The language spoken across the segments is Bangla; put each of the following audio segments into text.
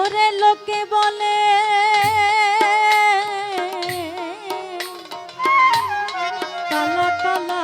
ওরে লোকে বলে কালা কালা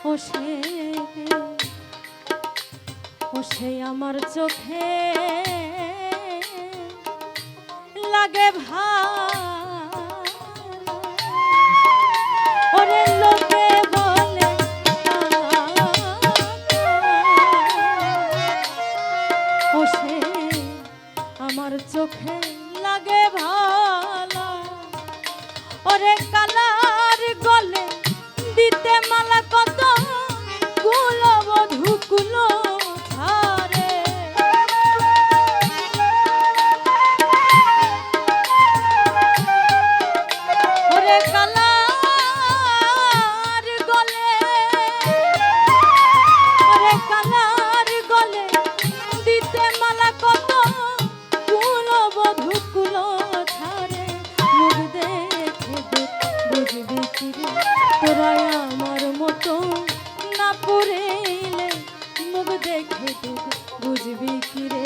ও সে আমার চোখে লাগে ভালো ওরে লোকে বলে ও সে আমার চোখে লাগে ভালো ওরে কালার গলে দিতে মালা কত কুলো বধু কুলো ছাড়ে ওরে কালার গলে দিতে মালা কত কুলো বধু কুলো ছাড়ে মুখ দেখে বুঝবি কিরে তোরা আমার মতো না পড়িলে মুখ দেখে বুঝবি কিরে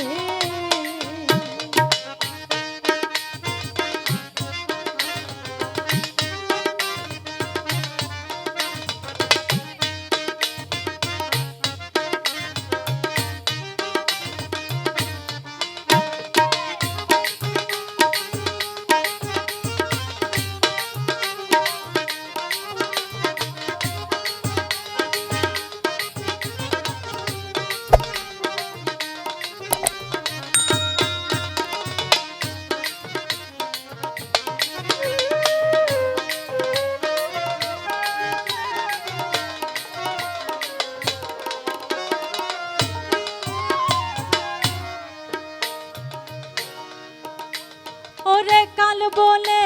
ওরে কাল বলে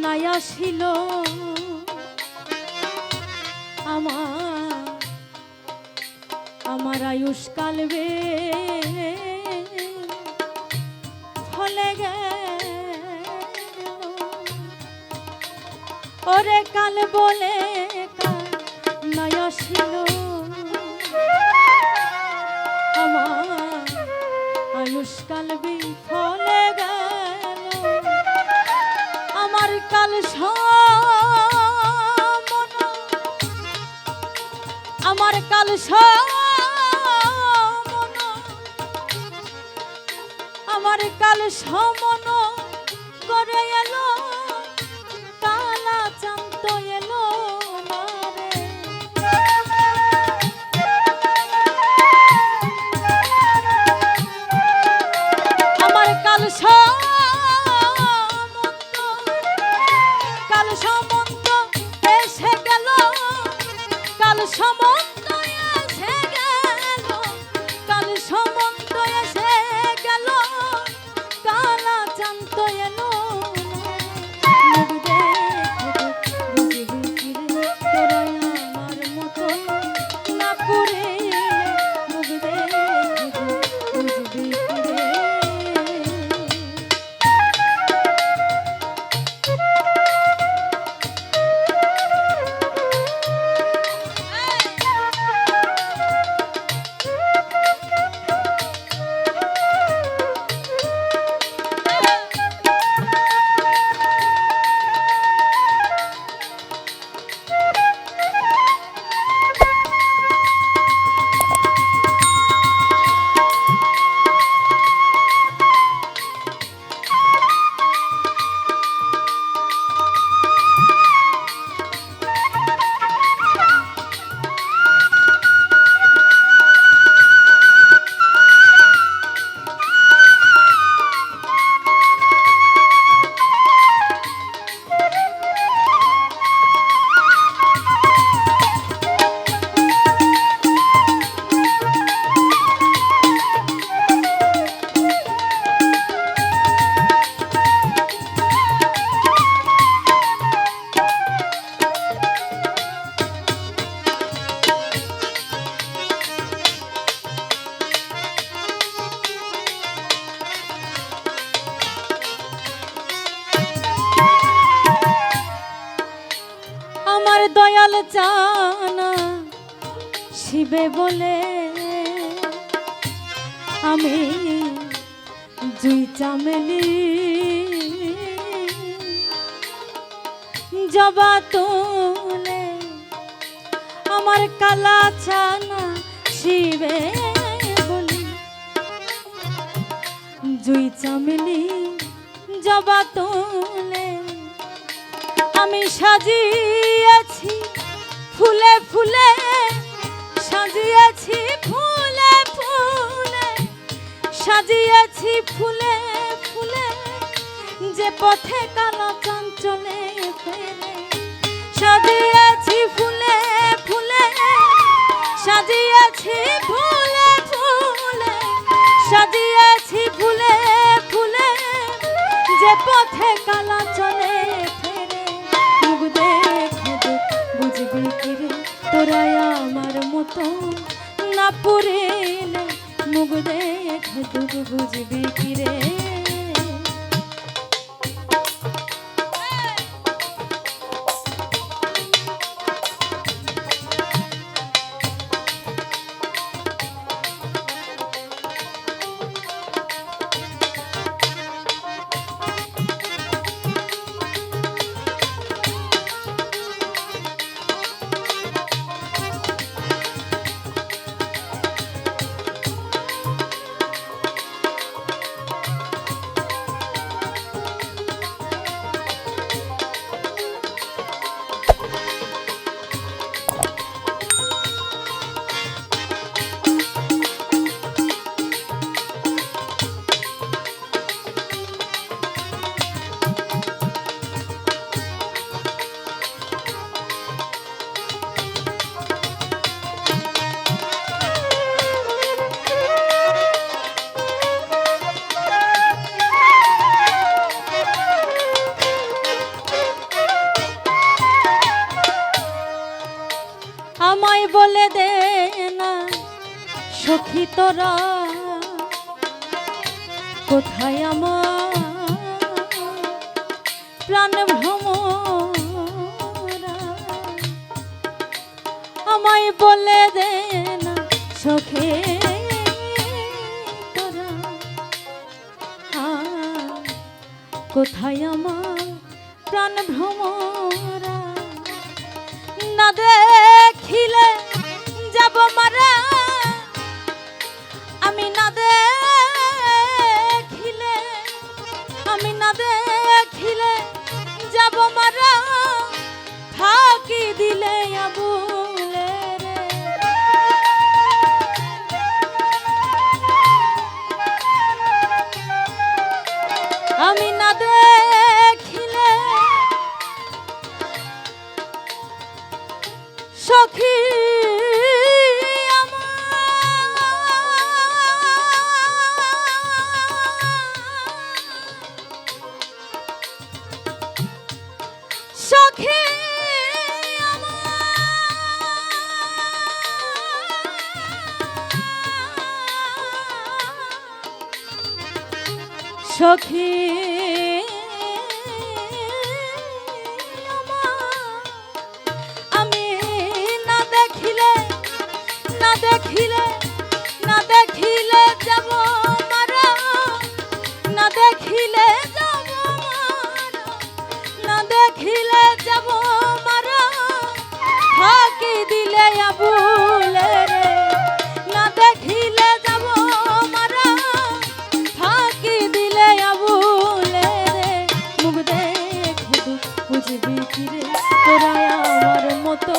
নাই আসিল আমার আয়ুষ কালবে ফলে গেল ওরে কাল বলে নাই আসিল আমার আয়ুষ্কাল বিফলে গেল আমার কাল সমন আমার কাল সমন আমার কাল সমন করে এলো কালা চান্ত এলো কাল সমন্ত এসে গেল কাল সমন্ত এসে গেল কাল সমন্ত এসে গেল কালা চান্ত এলো তোরা আমার মতো না পুরে মুখ দেখে বুঝবি কিরে দয়াল জানা ছিবে বলে আমি জুই চামেলি জবা তুলে আমার কালা চানা শিবে বলি জুই চামেলি জবা তুলে আমি সাজিয়েছি ফুলে ফুলে সাজিয়েছি ফুলে ফুলে সাজিয়েছি ফুলে ফুলে যে পথে কালো চঞ্চলে ফেরে সাজিয়েছি ফুলে ফুলে সাজিয়েছি ফুলে ফুলে সাজিয়েছি ফুলে ফুলে যে পথে কালো চলে ফেরে মুখ দেখে বুঝবি কিরে তোরা আমার মতো না পুরিলে মুখ দেখে তুই বুঝবি কিরে আমায় বলে দে না সখী তোরা কোথায় আমার প্রাণ ভ্রমরা আমায় বলে দে না সখী তোরা কোথায় আমার প্রাণ ভ্রমরা না দেখিলে যাব মারা আমি না দেখিলে যাব মারা ফাঁকি দিলে আবুলে রে আমি না দেখিলে সখী সখী সখী আমি না দেখিলে যাব মারা না দেখিলে যাব মারা না দেখিলে যাব মারা ফাঁকি দিলে আবুলে রে না দেখিলে যাব মারা ফাঁকি দিলে আবুলে রে মুখ দেখে বুঝবি কিরে তোরা আমার মতো